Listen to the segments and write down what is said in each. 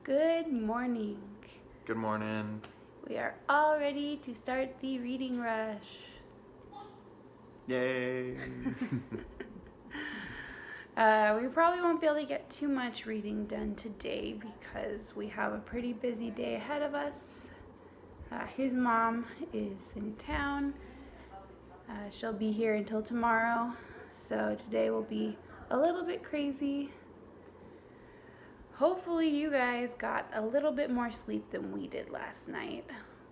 Good morning. Good morning. We are all ready to start the reading rush. Yay! We probably won't be able to get too much reading done today because we have a pretty busy day ahead of us. His mom is in town. She'll be here until tomorrow, so today will be a little bit crazy. Hopefully you guys got a little bit more sleep than we did last night.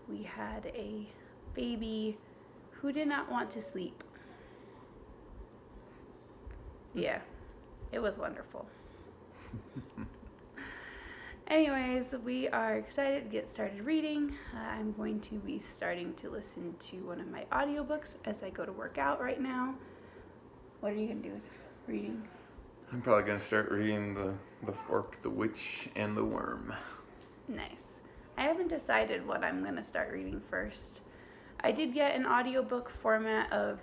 We had a baby who did not want to sleep. Yeah, it was wonderful. Anyways, we are excited to get started reading. I'm going to be starting to listen to one of my audiobooks as I go to work out right now. What are you going to do with reading? I'm probably going to start reading the Fork, the Witch, and the Worm. Nice. I haven't decided what I'm going to start reading first. I did get an audiobook format of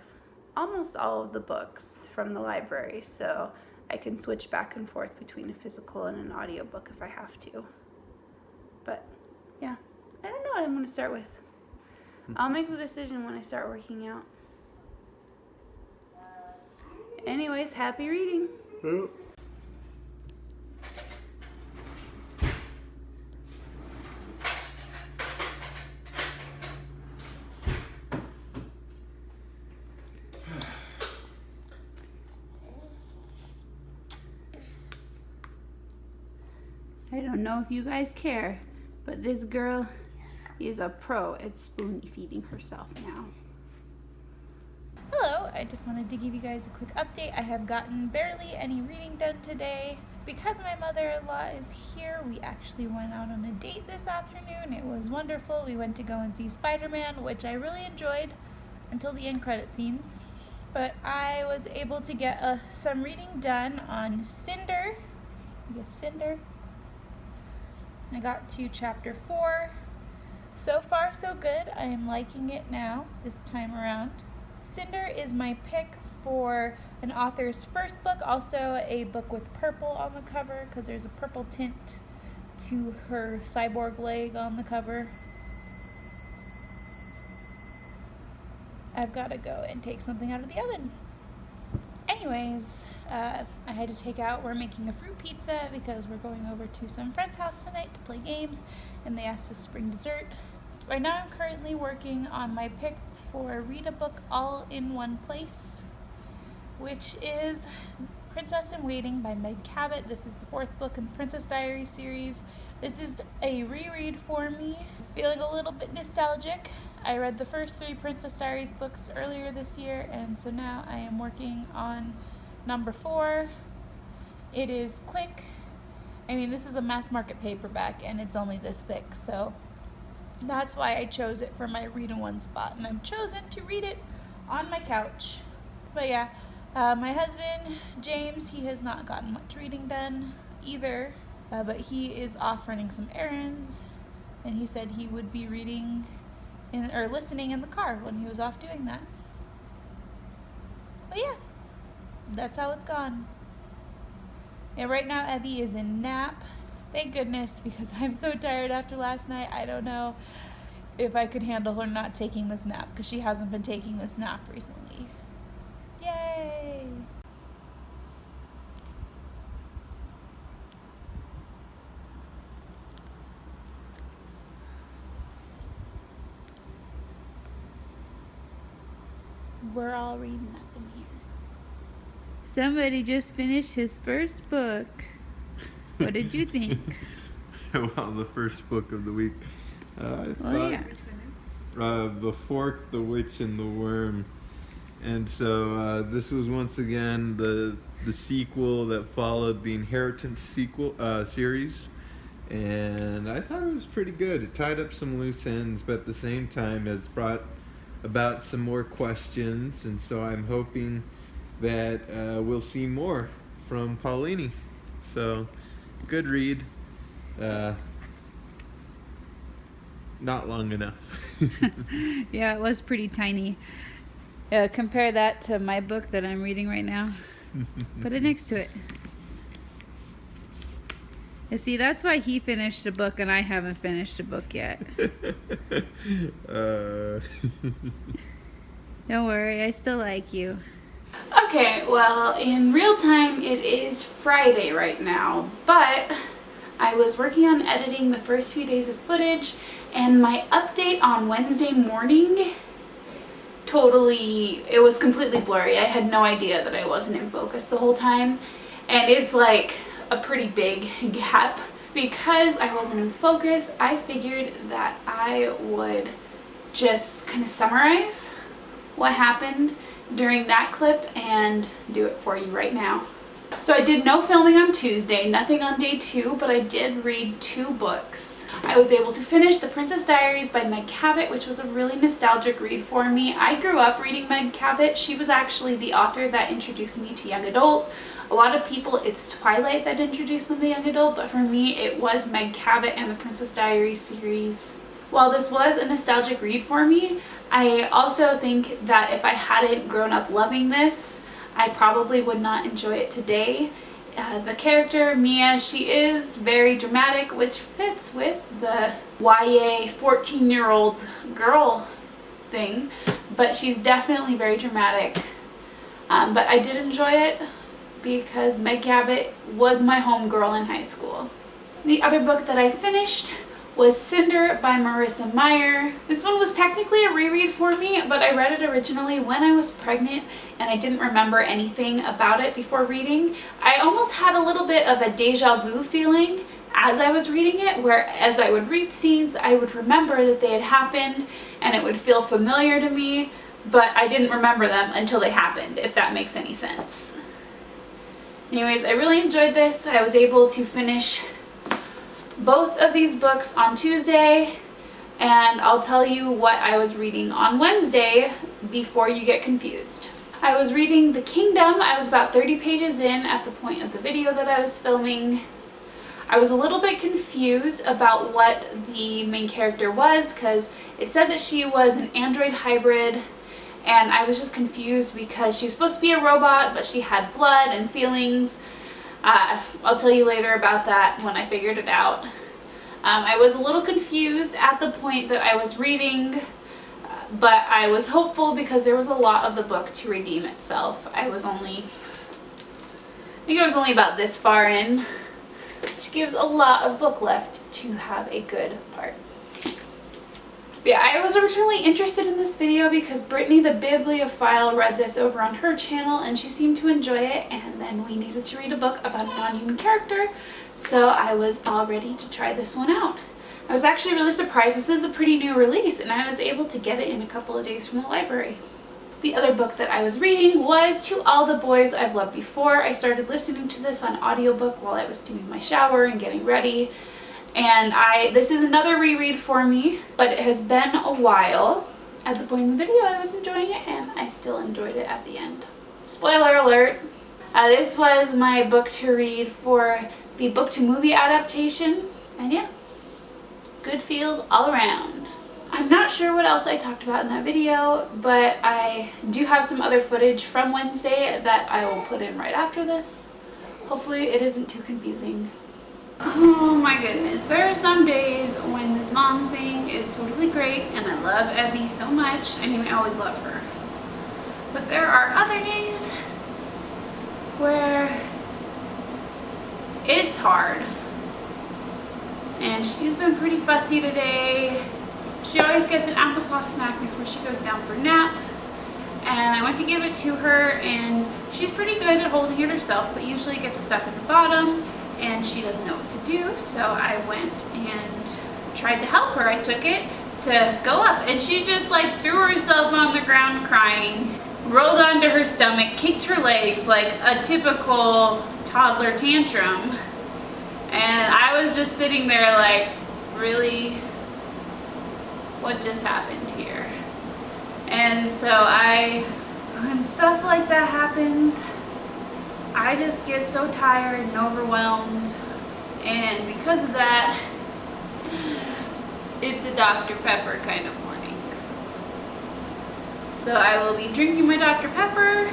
almost all of the books from the library, so I can switch back and forth between a physical and an audiobook if I have to. But yeah, I don't know what I'm going to start with. I'll make the decision when I start working out. Anyways, happy reading. Yep. I don't know if you guys care, but this girl is a pro at spoon feeding herself now. Hello, I just wanted to give you guys a quick update. I have gotten barely any reading done today. Because my mother-in-law is here, we actually went out on a date this afternoon. It was wonderful. We went to go and see Spider-Man, which I really enjoyed until the end credit scenes. But I was able to get some reading done on Cinder. Cinder. I got to chapter 4. So far, so good. I am liking it now, this time around. Cinder is my pick for an author's first book, also a book with purple on the cover because there's a purple tint to her cyborg leg on the cover. I've got to go and take something out of the oven. Anyways, I had to take out, we're making a fruit pizza because we're going over to some friend's house tonight to play games, and they asked us to bring dessert. Right now I'm currently working on my pick for Read a Book All in One Place, which is Princess in Waiting by Meg Cabot. This is the 4th book in the Princess Diaries series. This is a reread for me. Feeling a little bit nostalgic. I read the first 3 Princess Diaries books earlier this year, and so now I am working on number 4. It is quick. I mean, this is a mass market paperback, and it's only this thick, so that's why I chose it for my read-in-one spot, and I've chosen to read it on my couch. But yeah, my husband, James, he has not gotten much reading done either, but he is off running some errands, and he said he would be reading or listening in the car when he was off doing that. But yeah, that's how it's gone. Yeah, right now Abby is in nap. Thank goodness, because I'm so tired after last night. I don't know if I could handle her not taking this nap, because she hasn't been taking this nap recently. Yay! We're all reading up in here. Somebody just finished his first book. What did you think? Well, the first book of the week. Yeah. The Fork, the Witch, and the Worm. And so this was once again the sequel that followed the Inheritance series. And I thought it was pretty good. It tied up some loose ends, but at the same time it's brought about some more questions. And so I'm hoping that we'll see more from Paulini. So, good read. Not long enough. Yeah, it was pretty tiny. Compare that to my book that I'm reading right now. Put it next to it. You see, that's why he finished a book and I haven't finished a book yet. Don't worry, I still like you. Okay, well, in real time, it is Friday right now, but I was working on editing the first few days of footage, and my update on Wednesday morning, it was completely blurry. I had no idea that I wasn't in focus the whole time, and it's like a pretty big gap. Because I wasn't in focus, I figured that I would just kind of summarize what happened during that clip and do it for you right now. So I did no filming on Tuesday, nothing on day 2, but I did read 2 books. I was able to finish The Princess Diaries by Meg Cabot, which was a really nostalgic read for me. I grew up reading Meg Cabot. She was actually the author that introduced me to young adult. A lot of people, it's Twilight that introduced them to young adult, but for me it was Meg Cabot and the Princess Diaries series. While this was a nostalgic read for me, I also think that if I hadn't grown up loving this, I probably would not enjoy it today. The character, Mia, she is very dramatic, which fits with the YA 14-year-old girl thing, but she's definitely very dramatic. But I did enjoy it because Meg Cabot was my homegirl in high school. The other book that I finished was Cinder by Marissa Meyer. This one was technically a reread for me, but I read it originally when I was pregnant and I didn't remember anything about it before reading. I almost had a little bit of a deja vu feeling as I was reading it, where as I would read scenes, I would remember that they had happened and it would feel familiar to me, but I didn't remember them until they happened, if that makes any sense. Anyways, I really enjoyed this. I was able to finish both of these books on Tuesday, and I'll tell you what I was reading on Wednesday before you get confused. I was reading The Kingdom. I was about 30 pages in at the point of the video that I was filming. I was a little bit confused about what the main character was because it said that she was an android hybrid, and I was just confused because she was supposed to be a robot, but she had blood and feelings. I'll tell you later about that when I figured it out. I was a little confused at the point that I was reading, but I was hopeful because there was a lot of the book to redeem itself. I think it was only about this far in, which gives a lot of book left to have a good part. But yeah, I was originally interested in this video because Brittany the Bibliophile read this over on her channel and she seemed to enjoy it, and then we needed to read a book about a non-human character, so I was all ready to try this one out. I was actually really surprised. This is a pretty new release and I was able to get it in a couple of days from the library. The other book that I was reading was To All the Boys I've Loved Before. I started listening to this on audiobook while I was doing my shower and getting ready. And this is another reread for me, but it has been a while. At the point in the video, I was enjoying it, and I still enjoyed it at the end. Spoiler alert! This was my book to read for the book-to-movie adaptation, and yeah, good feels all around. I'm not sure what else I talked about in that video, but I do have some other footage from Wednesday that I will put in right after this. Hopefully it isn't too confusing. Oh my goodness, there are some days when this mom thing is totally great and I love Abby so much. I mean, I always love her. But there are other days where it's hard. And she's been pretty fussy today. She always gets an applesauce snack before she goes down for a nap. And I went to give it to her and she's pretty good at holding it herself, but usually it gets stuck at the bottom and she doesn't know what to do, so I went and tried to help her. I took it to go up and she just like threw herself on the ground crying, rolled onto her stomach, kicked her legs like a typical toddler tantrum, and I was just sitting there like, really? What just happened here? And so when stuff like that happens, I just get so tired and overwhelmed, and because of that, it's a Dr. Pepper kind of morning. So I will be drinking my Dr. Pepper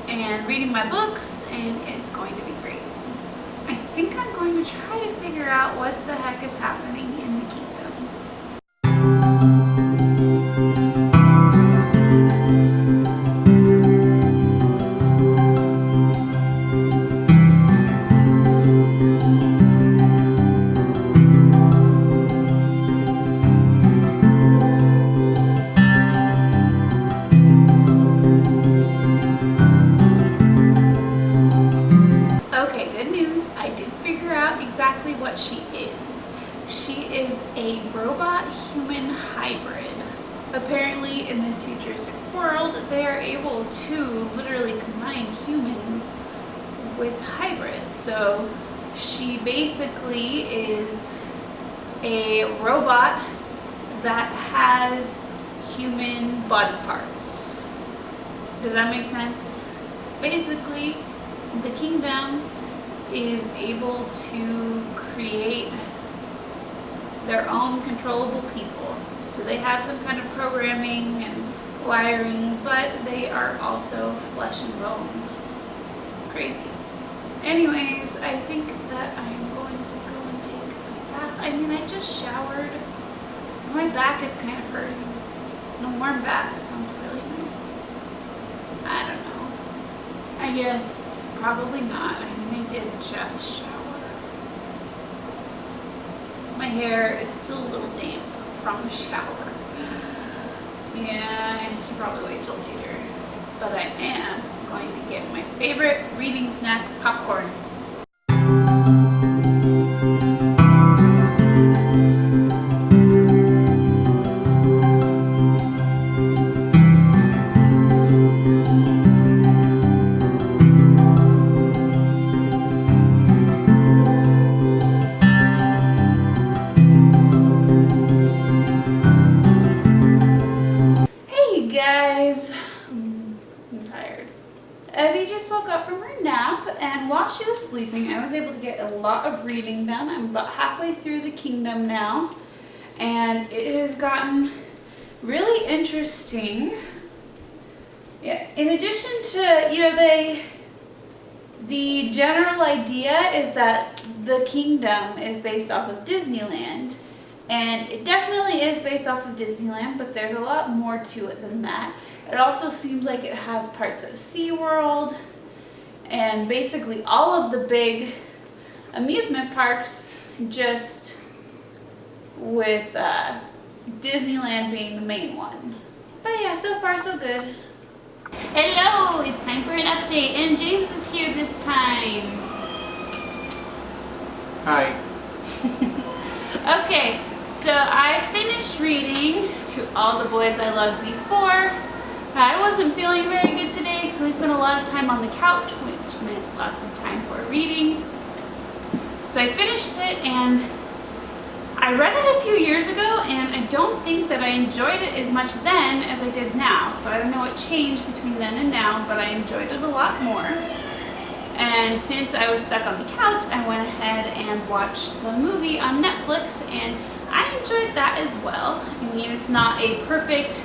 and reading my books, and it's going to be great. I think I'm going to try to figure out what the heck is happening in the kingdom. Okay, good news. I did figure out exactly what she is. She is a robot-human hybrid. Apparently, in this futuristic world, they are able to literally combine humans with hybrids. So she basically is a robot that has human body parts. Does that make sense? Basically, the kingdom is able to create their own controllable people. So they have some kind of programming and wiring, but they are also flesh and bone. Crazy. Anyways, I think that I'm going to go and take a bath. I mean, I just showered. My back is kind of hurting. And a warm bath sounds really nice. I don't know. I guess probably not. I mean, I did just shower. My hair is still a little damp from the shower. Yeah, I should probably wait till later. But I am going to get my favorite reading snack, popcorn. Hey guys, I'm tired. Evie just woke up from her nap, and while she was sleeping, I was able to get a lot of reading done. I'm about halfway through the kingdom now, and it has gotten really interesting. Yeah, in addition to, the general idea is that the kingdom is based off of Disneyland. And it definitely is based off of Disneyland, but there's a lot more to it than that. It also seems like it has parts of SeaWorld and basically all of the big amusement parks, just with Disneyland being the main one. But yeah, so far so good. Hello, it's time for an update, and James is here this time. Hi. Okay. So I finished reading To All the Boys I Loved Before. I wasn't feeling very good today, so I spent a lot of time on the couch, which meant lots of time for reading. So I finished it, and I read it a few years ago, and I don't think that I enjoyed it as much then as I did now. So I don't know what changed between then and now, but I enjoyed it a lot more. And since I was stuck on the couch, I went ahead and watched the movie on Netflix, and I enjoyed that as well. I mean, it's not a perfect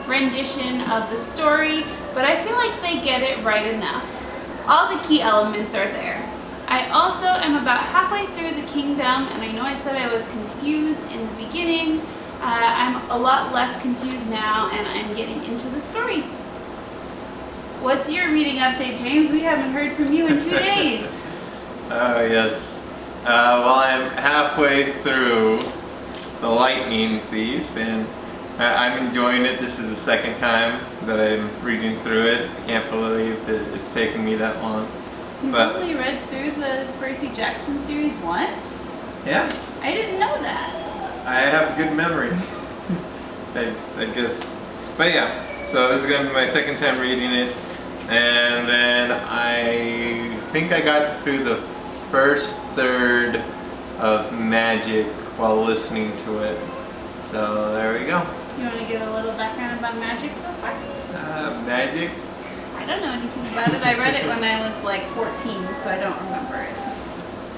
rendition of the story, but I feel like they get it right enough. All the key elements are there. I also am about halfway through the kingdom, and I know I said I was confused in the beginning. I'm a lot less confused now, and I'm getting into the story. What's your reading update, James? We haven't heard from you in 2 days. Oh, yes. Well, I'm halfway through The Lightning Thief, and I'm enjoying it. This is the second time that I'm reading through it. I can't believe that it's taken me that long. You've only read through the Percy Jackson series once? Yeah. I didn't know that. I have a good memory. I guess. But yeah, so this is going to be my second time reading it. And then I think I got through the first third of Magic while listening to it. So there we go. You want to give a little background about Magic so far? Magic? I don't know anything about it. I read it when I was like 14, so I don't remember it.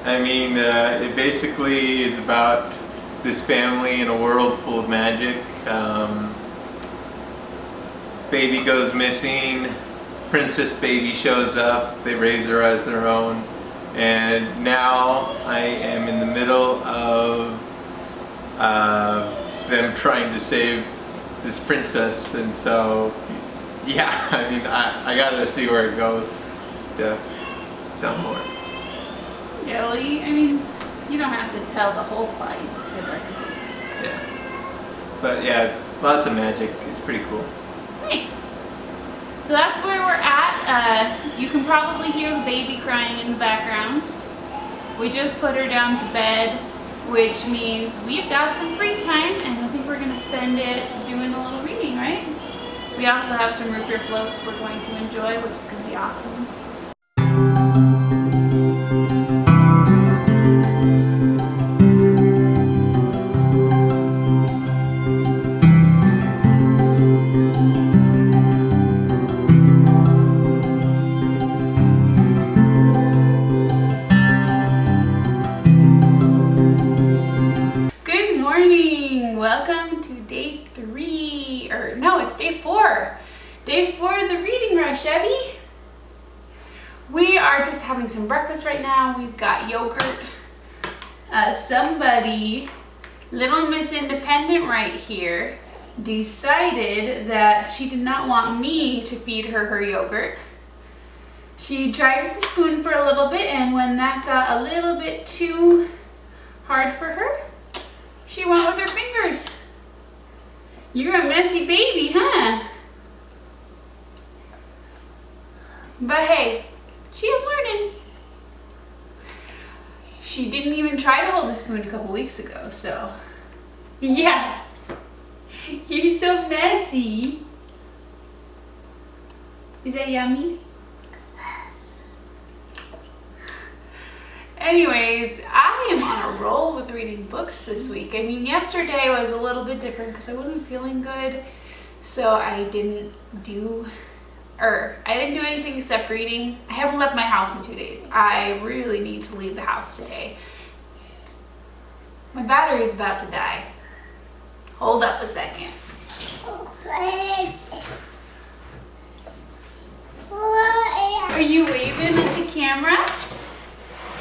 I mean, it basically is about this family in a world full of magic. Baby goes missing. Princess Baby shows up. They raise her as their own. And now I am in the middle of them trying to save this princess, and so yeah, I mean, I gotta see where it goes to tell more. Yeah, well, I mean, you don't have to tell the whole plot, you just give like a piece. Yeah. But yeah, lots of magic. It's pretty cool. Nice. So that's where we're at. You can probably hear the baby crying in the background. We just put her down to bed, which means we've got some free time, and I think we're going to spend it doing a little reading, right? We also have some root beer floats we're going to enjoy, which is going to be awesome. Good morning! Welcome to day 3, or no, it's day 4. Day 4 of the reading rush, Evie. We are just having some breakfast right now. We've got yogurt. Somebody, little Miss Independent right here, decided that she did not want me to feed her yogurt. She tried with the spoon for a little bit, and when that got a little bit too hard for her, she went with her fingers. You're a messy baby, huh? But hey, she is learning. She didn't even try to hold the spoon a couple weeks ago, so yeah. You're so messy. Is that yummy? Anyways, I am on a roll with reading books this week. I mean, yesterday was a little bit different because I wasn't feeling good, so I didn't do anything except reading. I haven't left my house in 2 days. I really need to leave the house today. My battery is about to die. Hold up a second. Are you waving at the camera?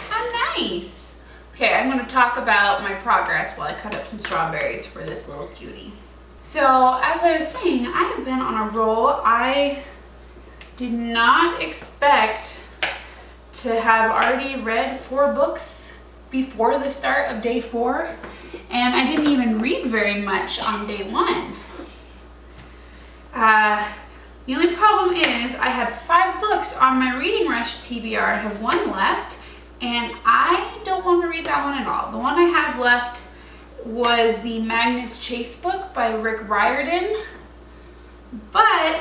How nice. Okay, I'm going to talk about my progress while I cut up some strawberries for this little cutie. So, as I was saying, I have been on a roll. I did not expect to have already read 4 books before the start of day 4, and I didn't even read very much on day 1. The only problem is I had 5 books on my reading rush TBR. I have 1 left, and I don't want to read that one at all. The one I have left was the Magnus Chase book by Rick Riordan, but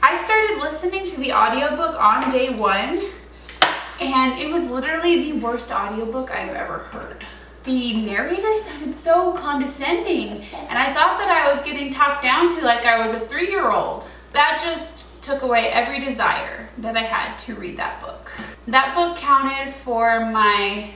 I started listening to the audiobook on day 1, and it was literally the worst audiobook I've ever heard. The narrator sounded so condescending, and I thought that I was getting talked down to like I was a 3-year-old. That just took away every desire that I had to read that book. That book counted for my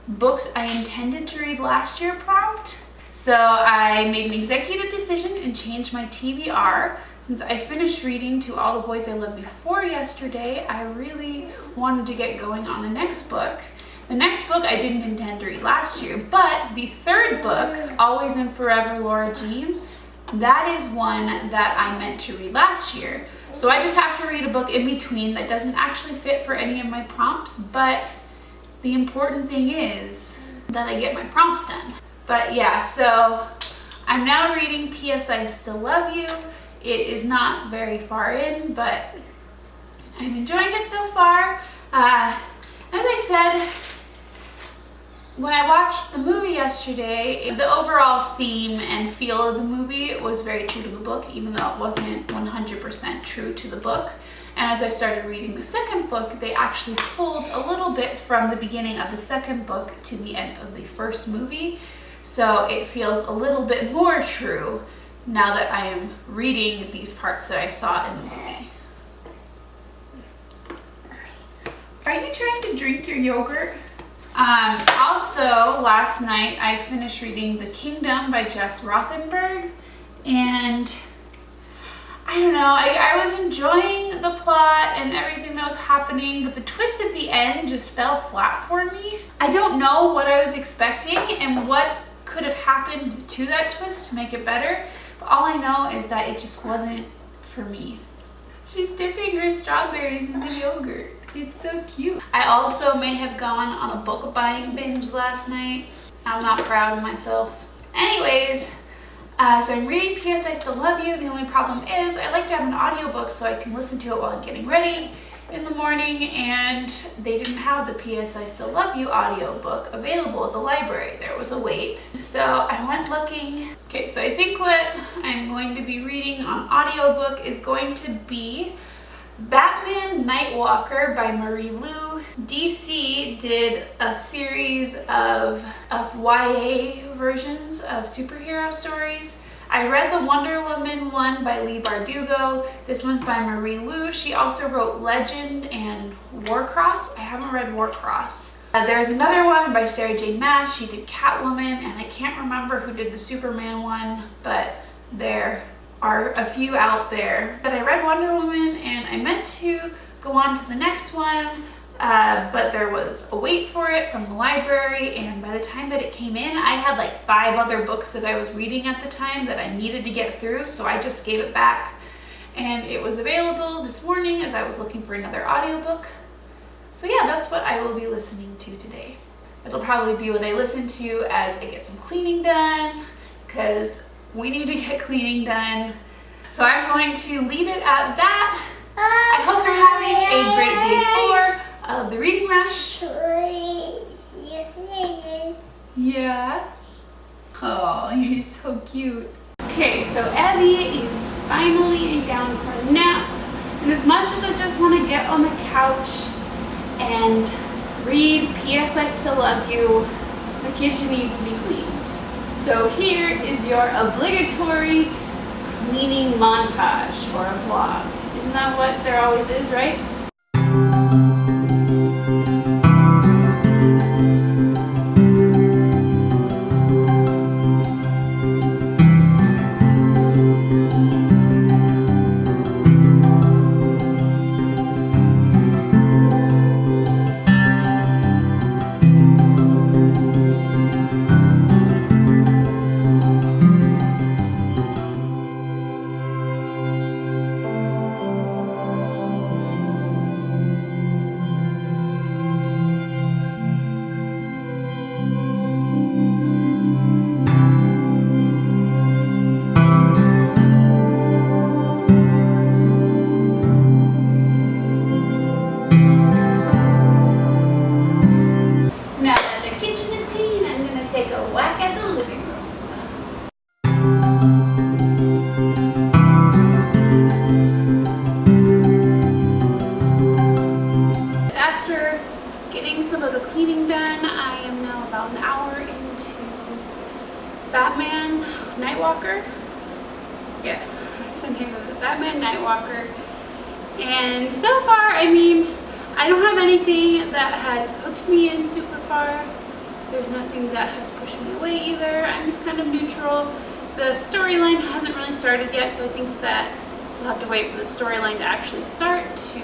books I intended to read last year prompt. So I made an executive decision and changed my TBR. Since I finished reading To All the Boys I Loved Before yesterday, I really wanted to get going on the next book. The next book I didn't intend to read last year, but the 3rd book, Always and Forever Laura Jean, that is one that I meant to read last year. So I just have to read a book in between that doesn't actually fit for any of my prompts, but the important thing is that I get my prompts done. But yeah, so I'm now reading P.S. I Still Love You. It is not very far in, but I'm enjoying it so far. As I said, when I watched the movie yesterday, the overall theme and feel of the movie was very true to the book, even though it wasn't 100% true to the book. And as I started reading the 2nd book, they actually pulled a little bit from the beginning of the 2nd book to the end of the 1st movie. So it feels a little bit more true now that I am reading these parts that I saw in the movie. Are you trying to drink your yogurt? Also, last night I finished reading The Kingdom by Jess Rothenberg, and I don't know, I was enjoying the plot and everything that was happening, but the twist at the end just fell flat for me. I don't know what I was expecting and what could have happened to that twist to make it better, but all I know is that it just wasn't for me. She's dipping her strawberries in the yogurt. It's so cute. I also may have gone on a book buying binge last night. I'm not proud of myself. Anyways, so I'm reading P.S. I Still Love You. The only problem is I like to have an audiobook so I can listen to it while I'm getting ready in the morning, and they didn't have the P.S. I Still Love You audiobook available at the library. There was a wait. So I went looking. Okay, so I think what I'm going to be reading on audiobook is going to be Batman Nightwalker by Marie Lu. DC did a series of YA versions of superhero stories. I read the Wonder Woman one by Leigh Bardugo. This one's by Marie Lu. She also wrote Legend and Warcross. I haven't read Warcross. There's another one by Sarah J. Maas. She did Catwoman, and I can't remember who did the Superman one, but there are a few out there. But I read Wonder Woman and I meant to go on to the next one, but there was a wait for it from the library, and by the time that it came in, I had like 5 other books that I was reading at the time that I needed to get through, so I just gave it back. And it was available this morning as I was looking for another audiobook. So yeah, that's what I will be listening to today. It'll probably be what I listen to as I get some cleaning done, because we need to get cleaning done. So I'm going to leave it at that. I hope you're having a great day 4 of the Reading Rush. Yeah. Oh, you're so cute. Okay, so Abby is finally down for a nap. And as much as I just want to get on the couch and read P.S. I Still Love You, the kitchen needs to be cleaned. So here is your obligatory cleaning montage for a vlog. Isn't that what there always is, right? Batman Nightwalker. Yeah, that's the name of it. Batman Nightwalker. And so far, I mean, I don't have anything that has hooked me in super far. There's nothing that has pushed me away either. I'm just kind of neutral. The storyline hasn't really started yet, so I think that we'll have to wait for the storyline to actually start to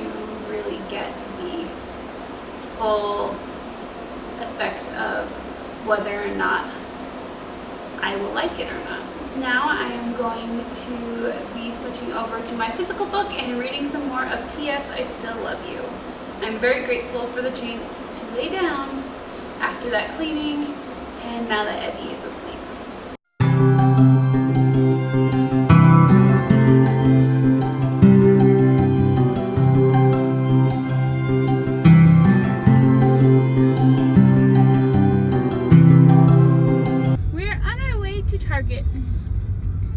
really get the full effect of whether or not I will like it or not. Now I am going to be switching over to my physical book and reading some more of P.S. I Still Love You. I'm very grateful for the chance to lay down after that cleaning and now that Eddie is asleep.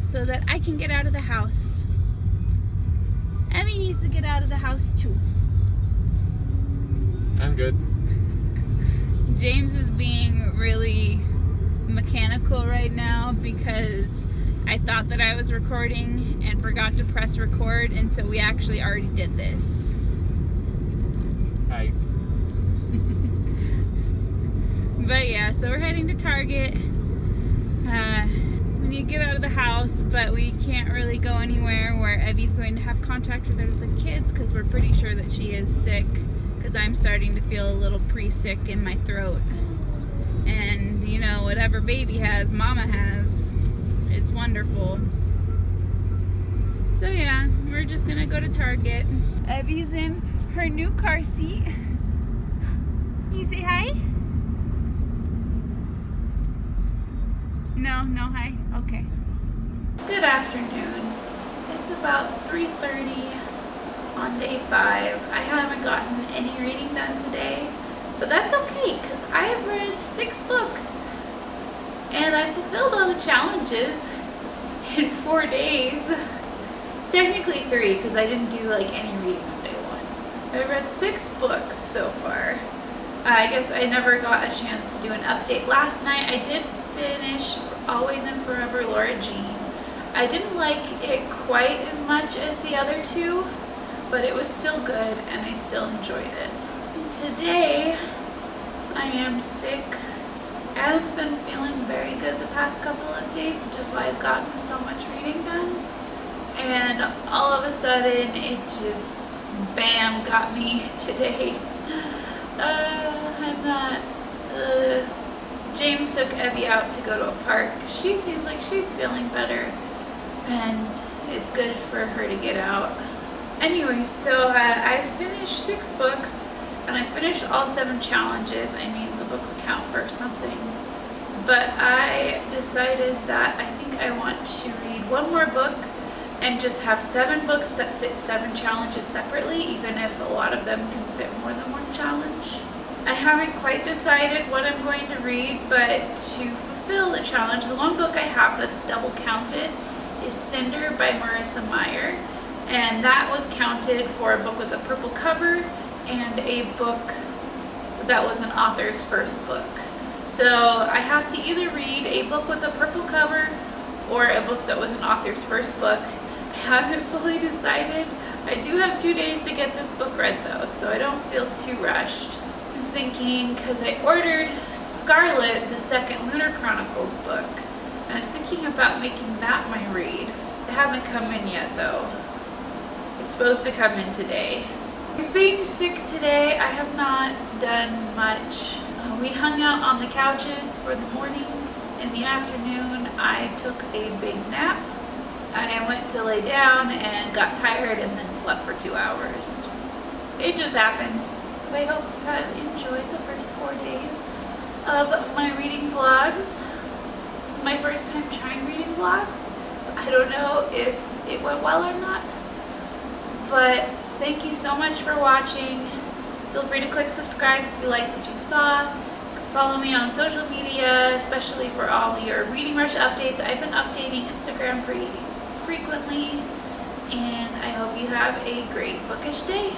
So that I can get out of the house. Emmy needs to get out of the house too. I'm good. James is being really mechanical right now because I thought that I was recording and forgot to press record, and so we actually already did this. Hi. But yeah, so we're heading to Target. We when you get out of the house, but we can't really go anywhere where Evie's going to have contact with other kids because we're pretty sure that she is sick, because I'm starting to feel a little pre-sick in my throat. And you know, whatever baby has, mama has. It's wonderful. So yeah, we're just gonna go to Target. Evie's in her new car seat. You say hi? No hi? Okay. Good afternoon. It's about 3:30 on day 5. I haven't gotten any reading done today, but that's okay because I've read 6 books and I fulfilled all the challenges in 4 days. Technically 3 because I didn't do like any reading on day 1. I read 6 books so far. I guess I never got a chance to do an update. Last night I did finish Always and Forever Laura Jean. I didn't like it quite as much as the other 2, but it was still good and I still enjoyed it. And today I am sick. I haven't been feeling very good the past couple of days, which is why I've gotten so much reading done. And all of a sudden it just bam got me today. I'm not James took Evie out to go to a park. She seems like she's feeling better and it's good for her to get out. Anyway, so I finished 6 books and I finished all 7 challenges. I mean, the books count for something. But I decided that I think I want to read one more book and just have 7 books that fit 7 challenges separately, even if a lot of them can fit more than one challenge. I haven't quite decided what I'm going to read, but to fulfill the challenge, the one book I have that's double counted is Cinder by Marissa Meyer, and that was counted for a book with a purple cover and a book that was an author's first book. So I have to either read a book with a purple cover or a book that was an author's first book. I haven't fully decided. I do have 2 days to get this book read though, so I don't feel too rushed. I was thinking, because I ordered Scarlet, the second Lunar Chronicles book, and I was thinking about making that my read. It hasn't come in yet though. It's supposed to come in today. Just being sick today, I have not done much. We hung out on the couches for the morning. In the afternoon, I took a big nap. I went to lay down and got tired and then slept for 2 hours. It just happened. I hope you have enjoyed the first 4 days of my reading vlogs. This is my first time trying reading vlogs, so I don't know if it went well or not. But thank you so much for watching. Feel free to click subscribe if you like what you saw. Follow me on social media, especially for all your Reading Rush updates. I've been updating Instagram pretty frequently, and I hope you have a great bookish day.